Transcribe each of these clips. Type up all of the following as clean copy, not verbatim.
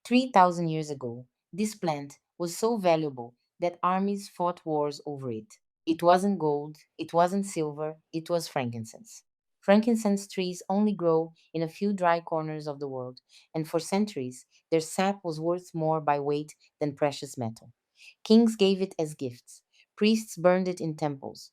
3,000 years ago, this plant was so valuable that armies fought wars over it. It wasn't gold, it wasn't silver, it was frankincense. Frankincense trees only grow in a few dry corners of the world, and for centuries, their sap was worth more by weight than precious metal. Kings gave it as gifts, priests burned it in temples,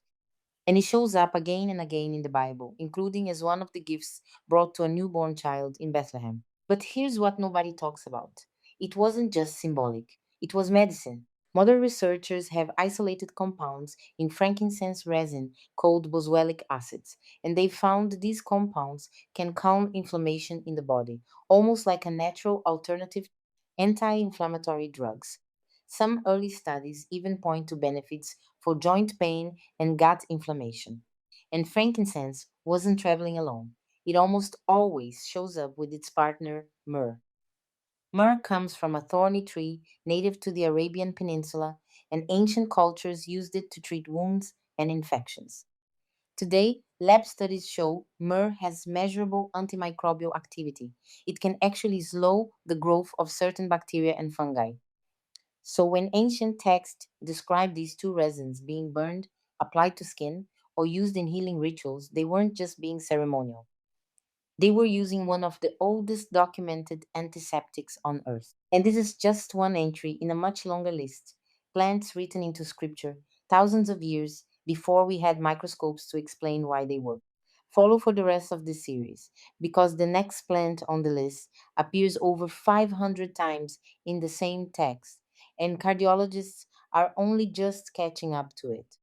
and it shows up again and again in the Bible, including as one of the gifts brought to a newborn child in Bethlehem. But here's what nobody talks about: it wasn't just symbolic, it was medicine. Modern researchers have isolated compounds in frankincense resin called boswellic acids, and they found these compounds can calm inflammation in the body, almost like a natural alternative to anti inflammatory drugs. Some early studies even point to benefits for joint pain and gut inflammation. And frankincense wasn't traveling alone. It almost always shows up with its partner, myrrh. Myrrh comes from a thorny tree native to the Arabian Peninsula, and ancient cultures used it to treat wounds and infections. Today, lab studies show myrrh has measurable antimicrobial activity. It can actually slow the growth of certain bacteria and fungi. So, when ancient texts describe these two resins being burned, applied to skin, or used in healing rituals, they weren't just being ceremonial. They were using one of the oldest documented antiseptics on Earth. And this is just one entry in a much longer list. Plants written into scripture thousands of years before we had microscopes to explain why they work. Follow for the rest of this series because the next plant on the list appears over 500 times in the same text, and cardiologists are only just catching up to it.